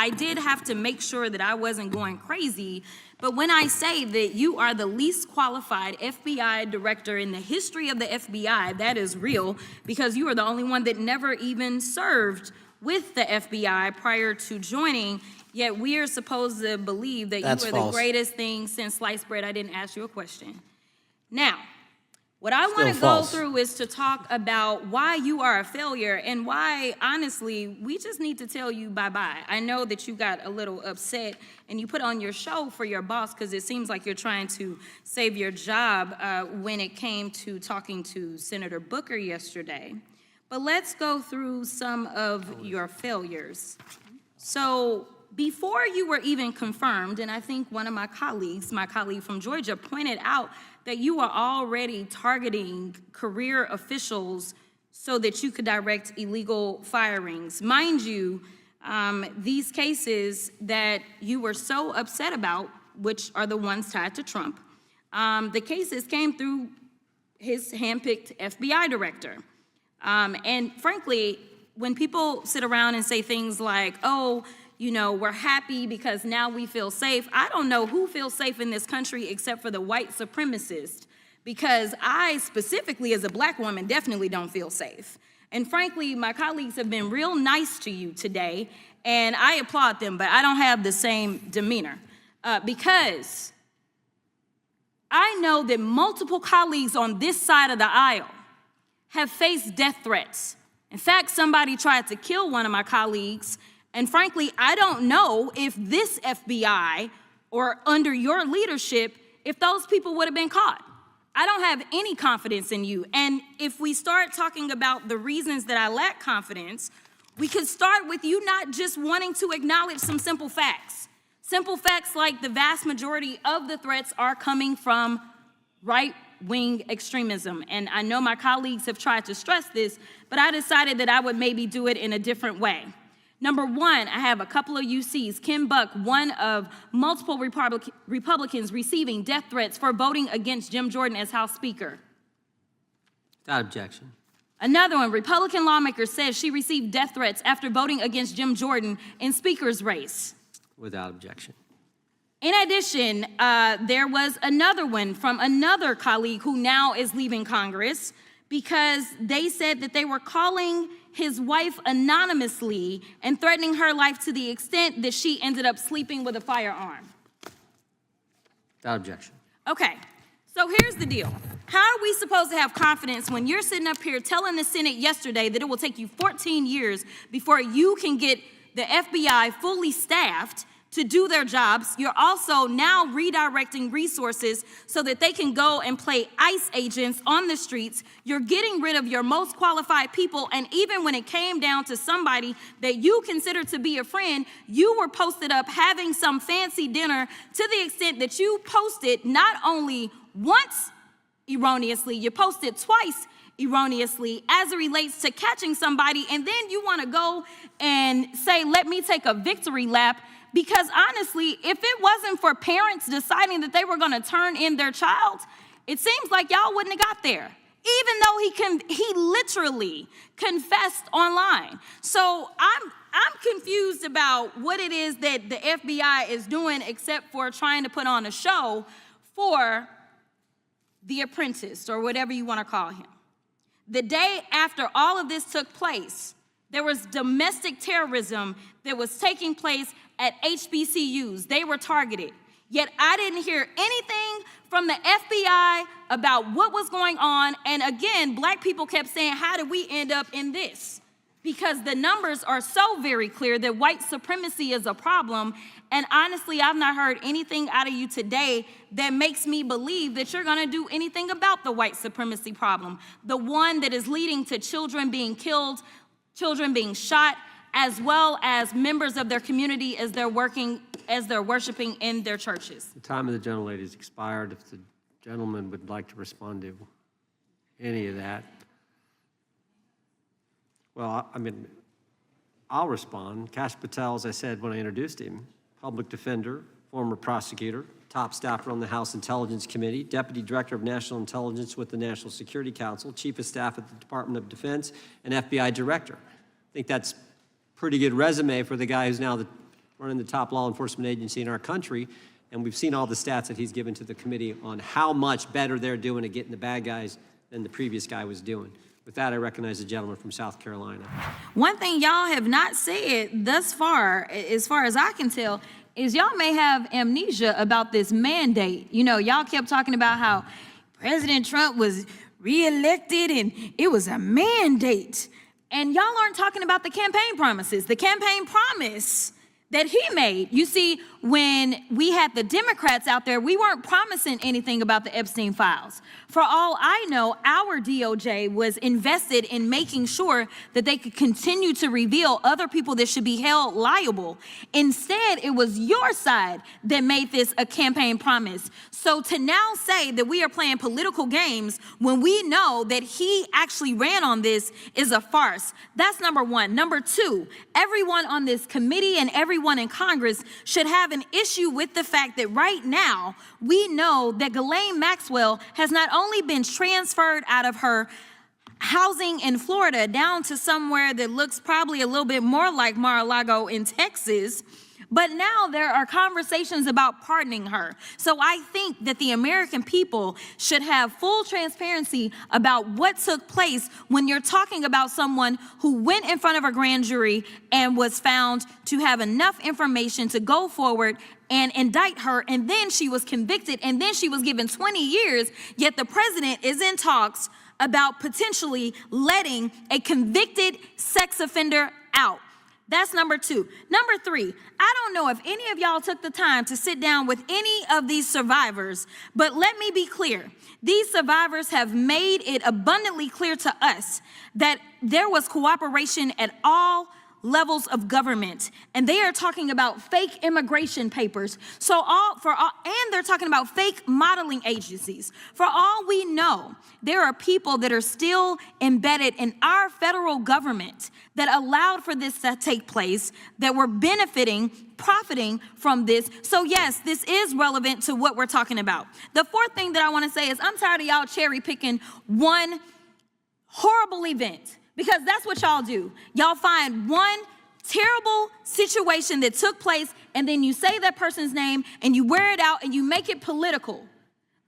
I did have to make sure that I wasn't going crazy. But when I say that you are the least qualified FBI director in the history of the FBI, that is real, because you are the only one that never even served with the FBI prior to joining, yet we are supposed to believe that you are the greatest thing since sliced bread. I didn't ask you a question. Now, what I want to go through is to talk about why you are a failure and why, honestly, we just need to tell you bye-bye. I know that you got a little upset and you put on your show for your boss because it seems like you're trying to save your job when it came to talking to Senator Booker yesterday. But let's go through some of your failures. So before you were even confirmed, and I think one of my colleague from Georgia, pointed out that you are already targeting career officials so that you could direct illegal firings. Mind you, these cases that you were so upset about, which are the ones tied to Trump, the cases came through his handpicked FBI director. And frankly, when people sit around and say things like, oh, you know, we're happy because now we feel safe. I don't know who feels safe in this country except for the white supremacists, because I specifically as a black woman definitely don't feel safe. And frankly, my colleagues have been real nice to you today, and I applaud them, but I don't have the same demeanor because I know that multiple colleagues on this side of the aisle have faced death threats. In fact, somebody tried to kill one of my colleagues. And frankly, I don't know if this FBI or under your leadership, if those people would have been caught. I don't have any confidence in you. And if we start talking about the reasons that I lack confidence, we could start with you not just wanting to acknowledge some simple facts. Simple facts like the vast majority of the threats are coming from right-wing extremism. And I know my colleagues have tried to stress this, but I decided that I would maybe do it in a different way. Number one, I have a couple of UCs. Kim Buck, one of multiple Republicans receiving death threats for voting against Jim Jordan as House Speaker. Without objection. Another one, Republican lawmaker says she received death threats after voting against Jim Jordan in Speaker's race. Without objection. In addition, there was another one from another colleague who now is leaving Congress because they said that they were calling his wife anonymously and threatening her life to the extent that she ended up sleeping with a firearm. Without objection. Okay, so here's the deal. How are we supposed to have confidence when you're sitting up here telling the Senate yesterday that it will take you 14 years before you can get the FBI fully staffed to do their jobs? You're also now redirecting resources so that they can go and play ICE agents on the streets. You're getting rid of your most qualified people, and even when it came down to somebody that you consider to be a friend, you were posted up having some fancy dinner to the extent that you posted not only once erroneously, you posted twice erroneously as it relates to catching somebody, and then you want to go and say, let me take a victory lap. Because honestly, if it wasn't for parents deciding that they were going to turn in their child, it seems like y'all wouldn't have got there, even though he literally confessed online. So I'm confused about what it is that the FBI is doing except for trying to put on a show for the apprentice or whatever you want to call him. The day after all of this took place, there was domestic terrorism that was taking place at HBCUs. They were targeted. Yet I didn't hear anything from the FBI about what was going on. And again, black people kept saying, how did we end up in this? Because the numbers are so very clear that white supremacy is a problem. And honestly, I've not heard anything out of you today that makes me believe that you're gonna do anything about the white supremacy problem. The one that is leading to children being killed, children being shot, as well as members of their community as they're worshiping in their churches. The time of the gentlelady has expired. If the gentleman would like to respond to any of that. Well, I mean, I'll respond. Kash Patel, as I said when I introduced him, public defender, former prosecutor, top staffer on the House Intelligence Committee, Deputy Director of National Intelligence with the National Security Council, Chief of Staff at the Department of Defense, and FBI Director. I think that's pretty good resume for the guy who's now the running the top law enforcement agency in our country. And we've seen all the stats that he's given to the committee on how much better they're doing at getting the bad guys than the previous guy was doing. With that, I recognize the gentleman from South Carolina. One thing y'all have not said thus far as I can tell, is y'all may have amnesia about this mandate. You know, y'all kept talking about how President Trump was reelected and it was a mandate. And y'all aren't talking about the campaign promises. The campaign promise that he made. You see, when we had the Democrats out there, we weren't promising anything about the Epstein files. For all I know, our DOJ was invested in making sure that they could continue to reveal other people that should be held liable. Instead, it was your side that made this a campaign promise. So to now say that we are playing political games when we know that he actually ran on this is a farce. That's number one. Number two, everyone on this committee and everyone in Congress should have an issue with the fact that right now we know that Ghislaine Maxwell has not only been transferred out of her housing in Florida down to somewhere that looks probably a little bit more like Mar-a-Lago in Texas, but now there are conversations about pardoning her. So I think that the American people should have full transparency about what took place when you're talking about someone who went in front of a grand jury and was found to have enough information to go forward and indict her, and then she was convicted, and then she was given 20 years, yet the president is in talks about potentially letting a convicted sex offender out. That's number two. Number three, I don't know if any of y'all took the time to sit down with any of these survivors, but let me be clear. These survivors have made it abundantly clear to us that there was cooperation at all levels of government, and they are talking about fake immigration papers. And they're talking about fake modeling agencies. For all we know, there are people that are still embedded in our federal government that allowed for this to take place, that were profiting from this. So yes, this is relevant to what we're talking about. The fourth thing that I want to say is I'm tired of y'all cherry picking one horrible event, because that's what y'all do. Y'all find one terrible situation that took place, and then you say that person's name and you wear it out and you make it political.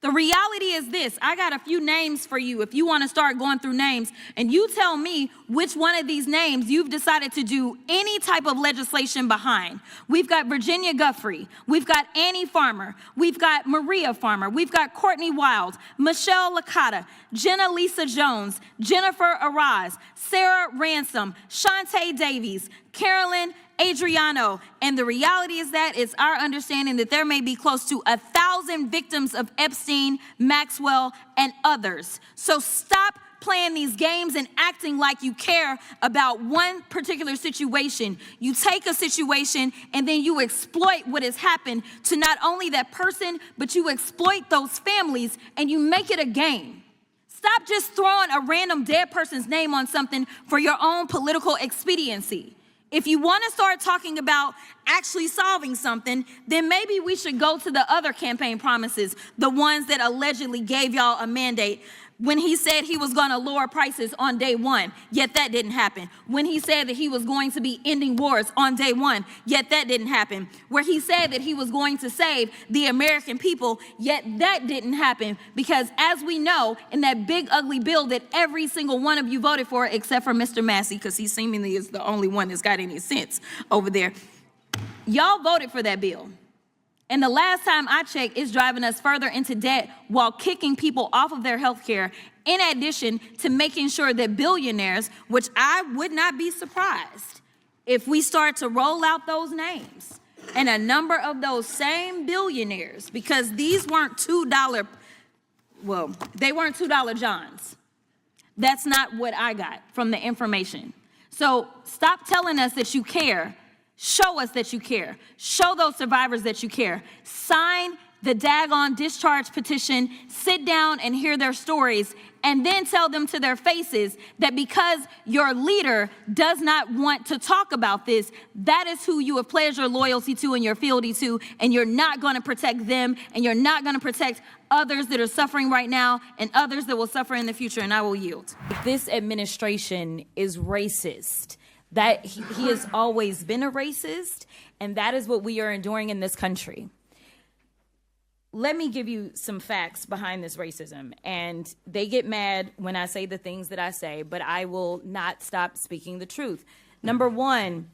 The reality is this. I got a few names for you if you want to start going through names, and you tell me which one of these names you've decided to do any type of legislation behind. We've got Virginia Guffrey. We've got Annie Farmer. We've got Maria Farmer. We've got Courtney Wild, Michelle Licata, Jenna Lisa Jones, Jennifer Araz, Sarah Ransom, Shantae Davies, Carolyn Adriano. And the reality is that it's our understanding that there may be close to 1,000 victims of Epstein, Maxwell, and others. So stop playing these games and acting like you care about one particular situation. You take a situation and then you exploit what has happened to not only that person, but you exploit those families and you make it a game. Stop just throwing a random dead person's name on something for your own political expediency. If you want to start talking about actually solving something, then maybe we should go to the other campaign promises, the ones that allegedly gave y'all a mandate. When he said he was going to lower prices on day one, yet that didn't happen. When he said that he was going to be ending wars on day one, yet that didn't happen. Where he said that he was going to save the American people, yet that didn't happen. Because as we know, in that big ugly bill that every single one of you voted for, except for Mr. Massey, because he seemingly is the only one that's got any sense over there, y'all voted for that bill. And the last time I checked, it's driving us further into debt while kicking people off of their health care, in addition to making sure that billionaires, which I would not be surprised if we start to roll out those names, and a number of those same billionaires, because these weren't $2, they weren't $2 Johns. That's not what I got from the information. So stop telling us that you care. Show us that you care. Show those survivors that you care. Sign the daggone discharge petition, sit down and hear their stories, and then tell them to their faces that because your leader does not want to talk about this, that is who you have pledged your loyalty to and your fealty to, and you're not going to protect them, and you're not going to protect others that are suffering right now and others that will suffer in the future, and I will yield. This administration is racist. That he has always been a racist, And that is what we are enduring in this country. Let me give you some facts behind this racism. And they get mad when I say the things that I say, but I will not stop speaking the truth. Number one,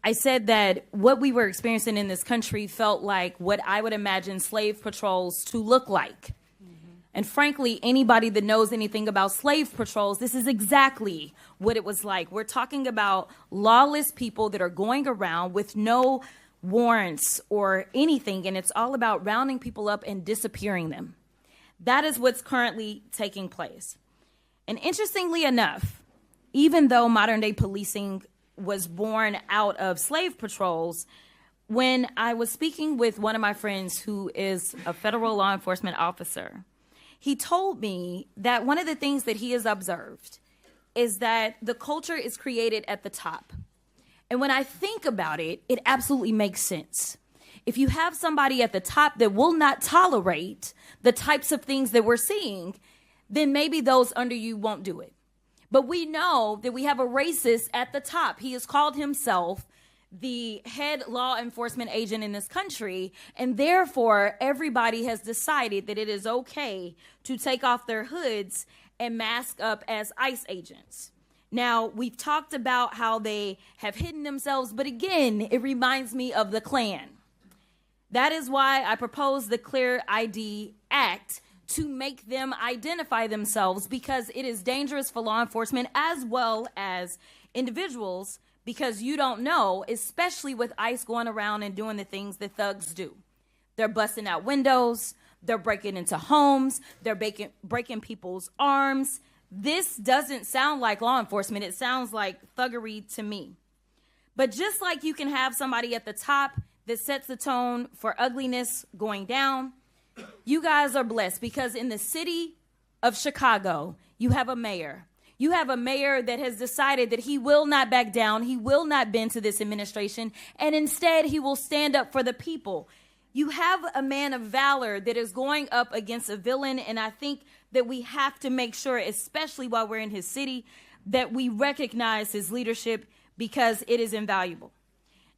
I said that what we were experiencing in this country felt like what I would imagine slave patrols to look like. And frankly, anybody that knows anything about slave patrols, this is exactly what it was like. We're talking about lawless people that are going around with no warrants or anything, and it's all about rounding people up and disappearing them. That is what's currently taking place. And interestingly enough, even though modern day policing was born out of slave patrols, when I was speaking with one of my friends who is a federal law enforcement officer, he told me that one of the things that he has observed is that the culture is created at the top. And when I think about it, it absolutely makes sense. If you have somebody at the top that will not tolerate the types of things that we're seeing, then maybe those under you won't do it. But we know that we have a racist at the top. He has called himself the head law enforcement agent in this country, and therefore everybody has decided that it is okay to take off their hoods and mask up as ICE agents. Now, we've talked about how they have hidden themselves, but again, it reminds me of the Klan. That is why I proposed the Clear ID Act to make them identify themselves, because it is dangerous for law enforcement as well as individuals, because you don't know, especially with ICE going around and doing the things that thugs do. They're busting out windows, they're breaking into homes, they're breaking people's arms. This doesn't sound like law enforcement. It sounds like thuggery to me. But just like you can have somebody at the top that sets the tone for ugliness going down, you guys are blessed, because in the city of Chicago, you have a mayor. You have a mayor that has decided that he will not back down. He will not bend to this administration. And instead, he will stand up for the people. You have a man of valor that is going up against a villain, and I think that we have to make sure, especially while we're in his city, that we recognize his leadership, because it is invaluable.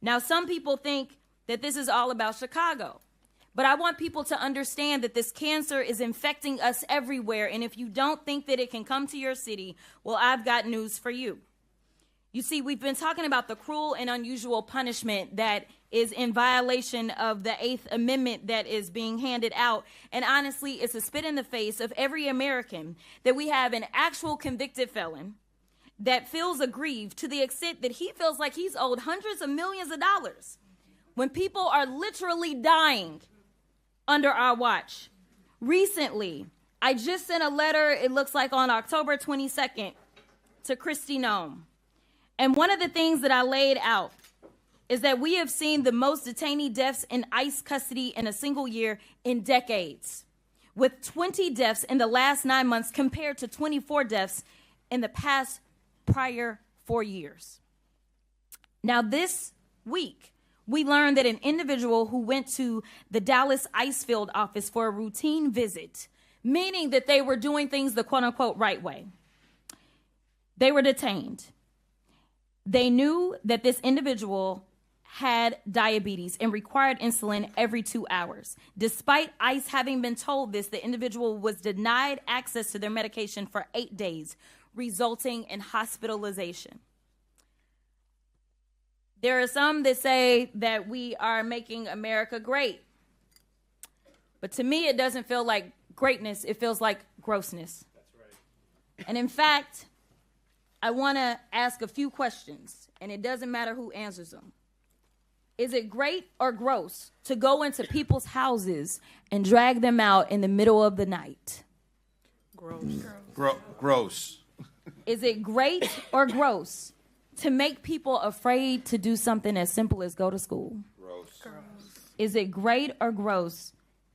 Now, some people think that this is all about Chicago, but I want people to understand that this cancer is infecting us everywhere, and if you don't think that it can come to your city, well, I've got news for you. You see, we've been talking about the cruel and unusual punishment that is in violation of the 8th Amendment that is being handed out. And honestly, it's a spit in the face of every American that we have an actual convicted felon that feels aggrieved to the extent that he feels like he's owed hundreds of millions of dollars when people are literally dying under our watch. Recently, I just sent a letter, it looks like on October 22nd, to Kristi Noem. And one of the things that I laid out is that we have seen the most detainee deaths in ICE custody in a single year in decades, with 20 deaths in the last 9 months compared to 24 deaths in the past prior 4 years. Now, this week, we learned that an individual who went to the Dallas ICE field office for a routine visit, meaning that they were doing things the quote-unquote right way, they were detained. They knew that this individual had diabetes and required insulin every 2 hours. Despite ICE having been told this, the individual was denied access to their medication for 8 days, resulting in hospitalization. There are some that say that we are making America great. But to me, it doesn't feel like greatness. It feels like grossness. That's right. And in fact, I want to ask a few questions, and it doesn't matter who answers them. Is it great or gross to go into people's houses and drag them out in the middle of the night? Gross. Gross. Is it great or gross to make people afraid to do something as simple as go to school? Gross. Is it great or gross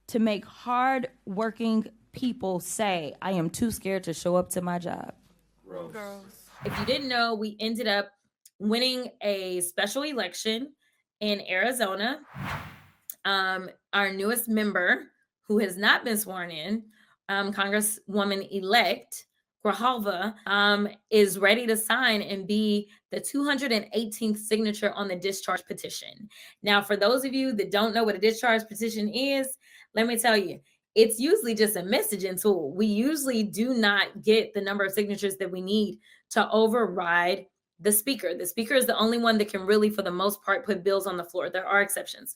to make hard-working people say, I am too scared to show up to my job? Gross. If you didn't know, we ended up winning a special election in Arizona. Our newest member, who has not been sworn in, Congresswoman-elect Grijalva is ready to sign and be the 218th signature on the discharge petition. Now, for those of you that don't know what a discharge petition is, let me tell you, it's usually just a messaging tool. We usually do not get the number of signatures that we need to override the speaker. The speaker is the only one that can really, for the most part, put bills on the floor. There are exceptions,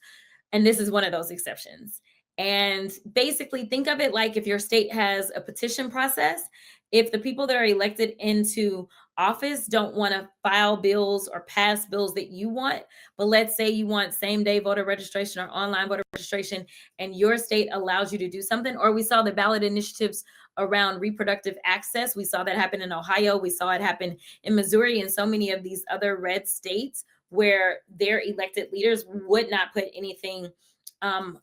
and this is one of those exceptions. And basically, think of it like if your state has a petition process. If the people that are elected into office don't want to file bills or pass bills that you want, but let's say you want same day voter registration or online voter registration, and your state allows you to do something, or we saw the ballot initiatives around reproductive access. We saw that happen in Ohio. We saw it happen in Missouri and so many of these other red states where their elected leaders would not put anything on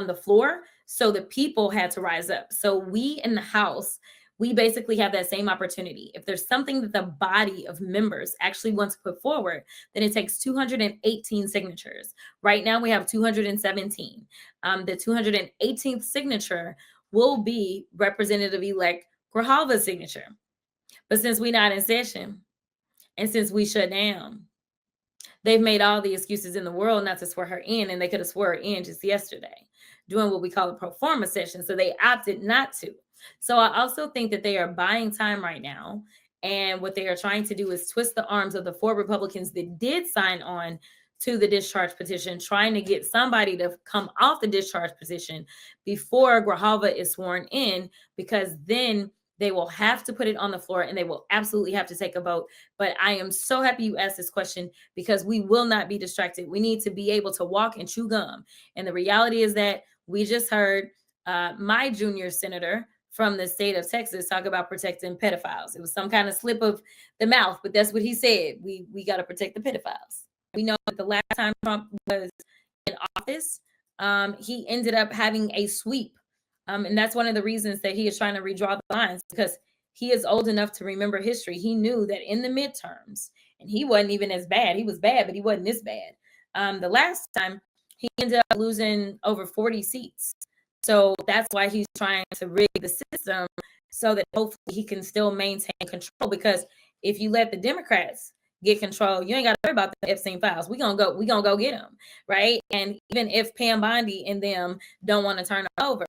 the floor. So the people had to rise up. So we in the House, we basically have that same opportunity. If there's something that the body of members actually wants to put forward, then it takes 218 signatures. Right now we have 217. The 218th signature will be Representative-elect Grijalva's signature. But since we're not in session and since we shut down, they've made all the excuses in the world not to swear her in, and they could have swore her in just yesterday, doing what we call a pro forma session. So they opted not to. So I also think that they are buying time right now. And what they are trying to do is twist the arms of the 4 Republicans that did sign on to the discharge petition, trying to get somebody to come off the discharge petition before Grijalva is sworn in, because then they will have to put it on the floor and they will absolutely have to take a vote. But I am so happy you asked this question, because we will not be distracted. We need to be able to walk and chew gum. And the reality is that we just heard my junior senator from the state of Texas talk about protecting pedophiles. It was some kind of slip of the mouth, but that's what he said. We got to protect the pedophiles. We know that the last time Trump was in office, he ended up having a sweep. And that's one of the reasons that he is trying to redraw the lines, because he is old enough to remember history. He knew that in the midterms, and he wasn't even as bad. He was bad, but he wasn't this bad. The last time he ended up losing over 40 seats. So that's why he's trying to rig the system so that hopefully he can still maintain control. Because if you let the Democrats get control, you ain't got to worry about the Epstein files. We gonna go get them, right? And even if Pam Bondi and them don't want to turn it over,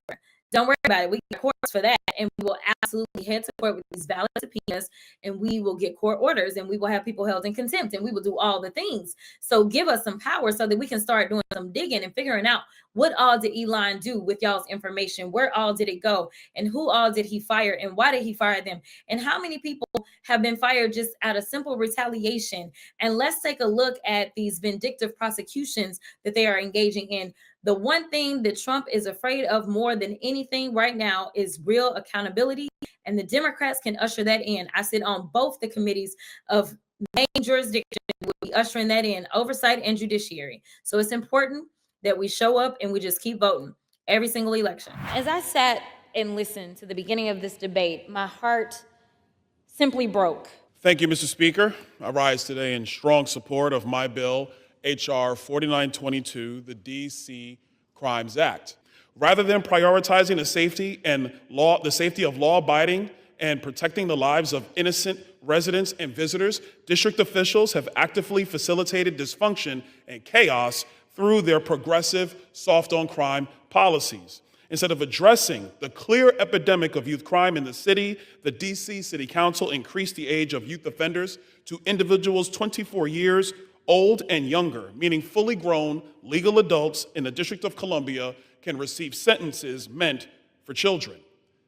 don't worry about it. We got courts for that, and we will absolutely head to court with these valid subpoenas, and we will get court orders, and we will have people held in contempt, and we will do all the things. So give us some power so that we can start doing some digging and figuring out what all did Elon do with y'all's information? Where all did it go? And who all did he fire? And why did he fire them? And how many people have been fired just out of simple retaliation? And let's take a look at these vindictive prosecutions that they are engaging in. The one thing that Trump is afraid of more than anything right now is real accountability, and the Democrats can usher that in. I sit on both the committees of main jurisdiction. We'll be ushering that in, oversight and judiciary. So it's important that we show up and we just keep voting every single election. As I sat and listened to the beginning of this debate, my heart simply broke. Thank you, Mr. Speaker. I rise today in strong support of my bill, H.R. 4922, the D.C. Crimes Act. Rather than prioritizing the safety of law-abiding and protecting the lives of innocent residents and visitors, district officials have actively facilitated dysfunction and chaos through their progressive soft-on-crime policies. Instead of addressing the clear epidemic of youth crime in the city, the D.C. City Council increased the age of youth offenders to individuals 24 years old and younger, meaning fully grown legal adults in the District of Columbia can receive sentences meant for children.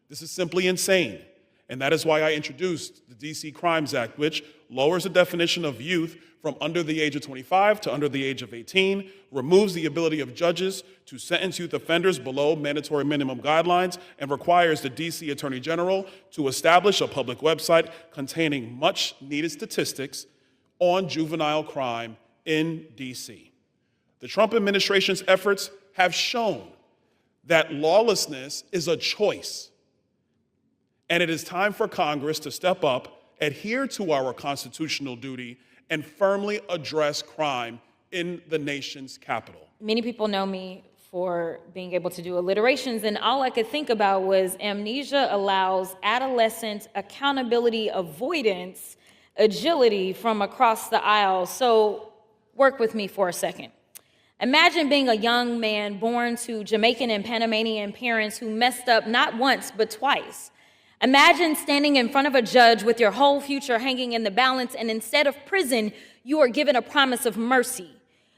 This is simply insane, and that is why I introduced the D.C. Crimes Act, which lowers the definition of youth from under the age of 25 to under the age of 18, removes the ability of judges to sentence youth offenders below mandatory minimum guidelines, and requires the D.C. Attorney General to establish a public website containing much-needed statistics on juvenile crime in D.C. The Trump administration's efforts have shown that lawlessness is a choice, and it is time for Congress to step up, adhere to our constitutional duty, and firmly address crime in the nation's capital. Many people know me for being able to do alliterations, and all I could think about was amnesia allows adolescent accountability avoidance agility from across the aisle. So work with me for a second. Imagine being a young man born to Jamaican and Panamanian parents who messed up not once but twice. Imagine standing in front of a judge with your whole future hanging in the balance, and instead of prison, you are given a promise of mercy.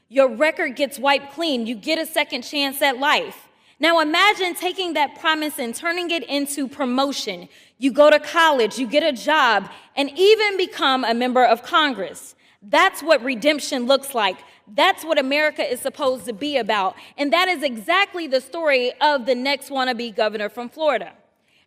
Your record gets wiped clean. You get a second chance at life. Now imagine taking that promise and turning it into promotion. You go to college, you get a job, and even become a member of Congress. That's what redemption looks like. That's what America is supposed to be about. And that is exactly the story of the next wannabe governor from Florida.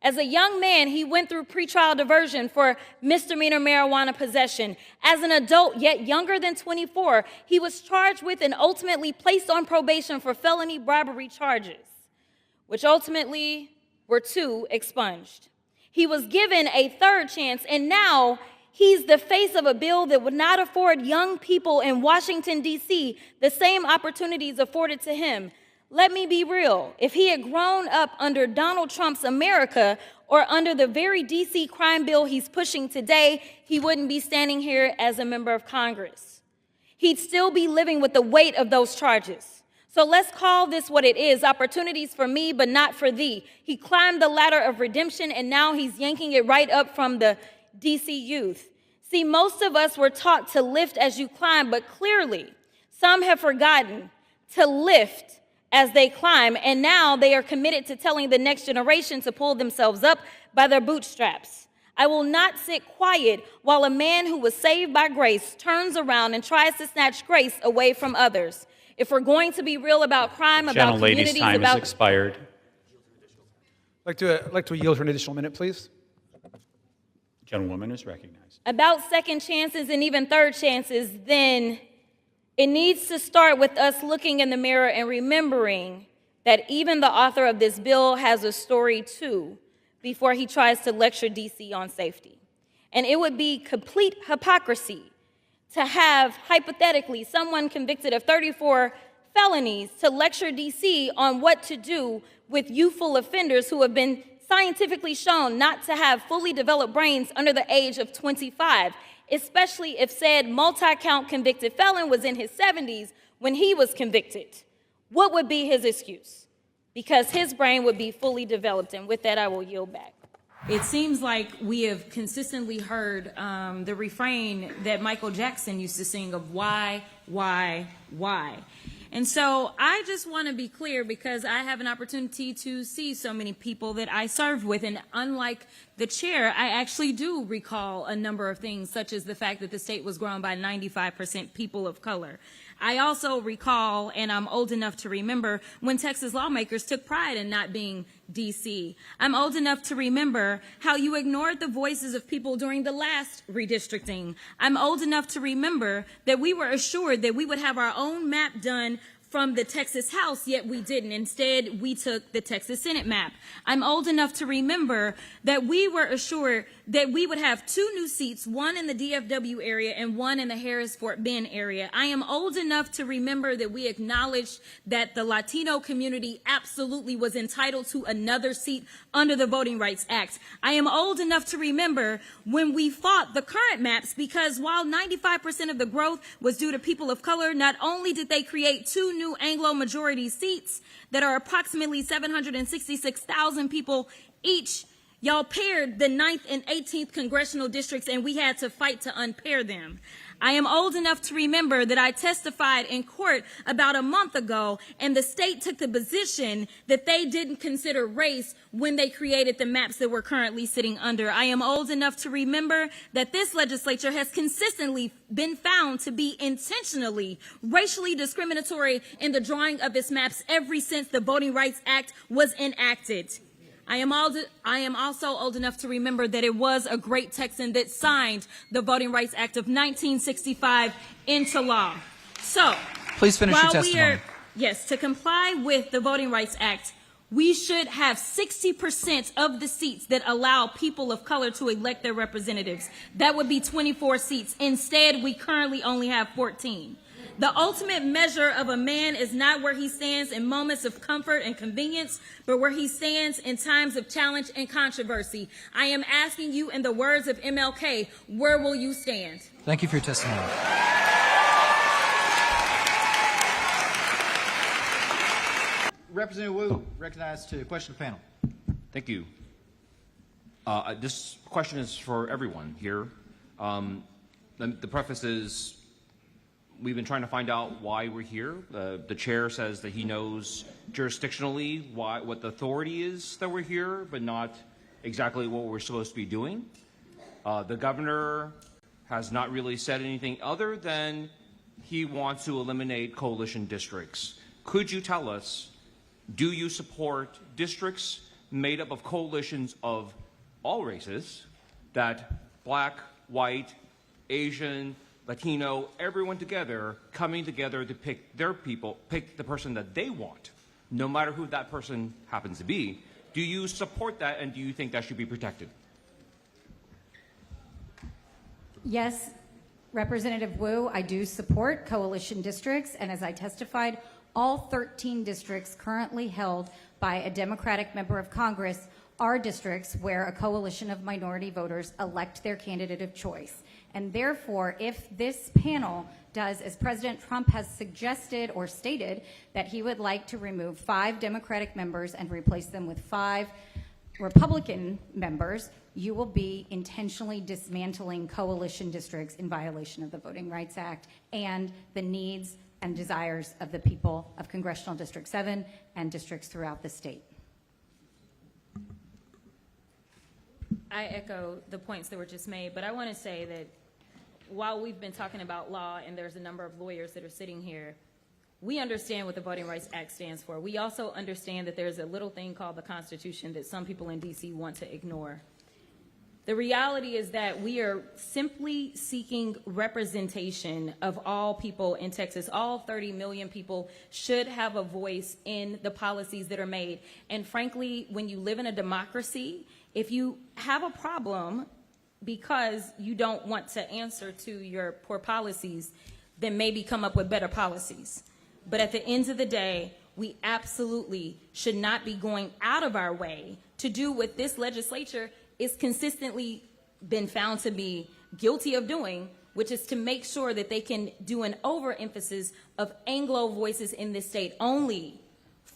As a young man, he went through pretrial diversion for misdemeanor marijuana possession. As an adult, yet younger than 24, he was charged with and ultimately placed on probation for felony bribery charges, which ultimately were 2 expunged. He was given a 3rd chance, and now he's the face of a bill that would not afford young people in Washington, D.C. the same opportunities afforded to him. Let me be real. If he had grown up under Donald Trump's America or under the very D.C. crime bill he's pushing today, he wouldn't be standing here as a member of Congress. He'd still be living with the weight of those charges. So let's call this what it is, opportunities for me, but not for thee. He climbed the ladder of redemption, and now he's yanking it right up from the D.C. youth. See, most of us were taught to lift as you climb, but clearly some have forgotten to lift as they climb, and now they are committed to telling the next generation to pull themselves up by their bootstraps. I will not sit quiet while a man who was saved by grace turns around and tries to snatch grace away from others. If we're going to be real about crime, about communities, Gentlelady's time has expired. I'd like to yield for an additional minute, please. Gentlewoman is recognized. About second chances and even third chances, then it needs to start with us looking in the mirror and remembering that even the author of this bill has a story too before he tries to lecture DC on safety. And it would be complete hypocrisy to have, hypothetically, someone convicted of 34 felonies to lecture DC on what to do with youthful offenders who have been scientifically shown not to have fully developed brains under the age of 25. Especially if said multi-count convicted felon was in his 70s when he was convicted. What would be his excuse? Because his brain would be fully developed, and with that, I will yield back. It seems like we have consistently heard the refrain that Michael Jackson used to sing of why? And so I just want to be clear, because I have an opportunity to see so many people that I served with, and unlike the chair, I actually do recall a number of things, such as the fact that the state was grown by 95% people of color. I also recall, and I'm old enough to remember, when Texas lawmakers took pride in not being D.C. I'm old enough to remember how you ignored the voices of people during the last redistricting. I'm old enough to remember that we were assured that we would have our own map done from the Texas House, yet we didn't. Instead, we took the Texas Senate map. I'm old enough to remember that we were assured that we would have 2 new seats, one in the DFW area and one in the Harris-Fort Bend area. I am old enough to remember that we acknowledged that the Latino community absolutely was entitled to another seat under the Voting Rights Act. I am old enough to remember when we fought the current maps, because while 95% of the growth was due to people of color, not only did they create 2 new Anglo-majority seats that are approximately 766,000 people each, y'all paired the 9th and 18th congressional districts, and we had to fight to unpair them. I am old enough to remember that I testified in court about a month ago, and the state took the position that they didn't consider race when they created the maps that we're currently sitting under. I am old enough to remember that this legislature has consistently been found to be intentionally racially discriminatory in the drawing of its maps ever since the Voting Rights Act was enacted. I am also old enough to remember that it was a great Texan that signed the Voting Rights Act of 1965 into law. So, Please finish your testimony. Yes, to comply with the Voting Rights Act, we should have 60% of the seats that allow people of color to elect their representatives. That would be 24 seats. Instead, we currently only have 14. The ultimate measure of a man is not where he stands in moments of comfort and convenience, but where he stands in times of challenge and controversy. I am asking you, in the words of MLK, where will you stand? Thank you for your testimony. Representative Wu, recognized to question the panel. Thank you. This question is for everyone here. The preface is, we've been trying to find out why we're here. The chair says that he knows jurisdictionally what the authority is that we're here, but not exactly what we're supposed to be doing. The governor has not really said anything other than he wants to eliminate coalition districts. Could you tell us, do you support districts made up of coalitions of all races, that black, white, Asian, Latino, everyone together, coming together to pick their people, pick the person that they want, no matter who that person happens to be? Do you support that, and do you think that should be protected? Yes, Representative Wu, I do support coalition districts, and as I testified, all 13 districts currently held by a Democratic member of Congress are districts where a coalition of minority voters elect their candidate of choice. And therefore, if this panel does, as President Trump has suggested or stated, that he would like to remove 5 Democratic members and replace them with 5 Republican members, you will be intentionally dismantling coalition districts in violation of the Voting Rights Act and the needs and desires of the people of Congressional District 7 and districts throughout the state. I echo the points that were just made, but I want to say that while we've been talking about law and there's a number of lawyers that are sitting here, we understand what the Voting Rights Act stands for. We also understand that there's a little thing called the Constitution that some people in D.C. want to ignore. The reality is that we are simply seeking representation of all people in Texas. All 30 million people should have a voice in the policies that are made. And frankly, when you live in a democracy, if you have a problem because you don't want to answer to your poor policies, then maybe come up with better policies. But at the end of the day, we absolutely should not be going out of our way to do what this legislature is consistently been found to be guilty of doing, which is to make sure that they can do an overemphasis of Anglo voices in this state. Only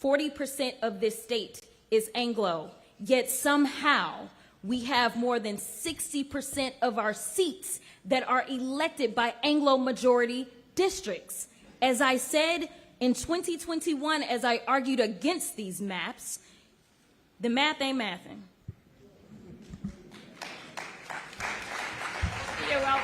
40% of this state is Anglo, yet somehow we have more than 60% of our seats that are elected by Anglo majority districts. As I said in 2021, as I argued against these maps, the math ain't mathing. Yeah, well,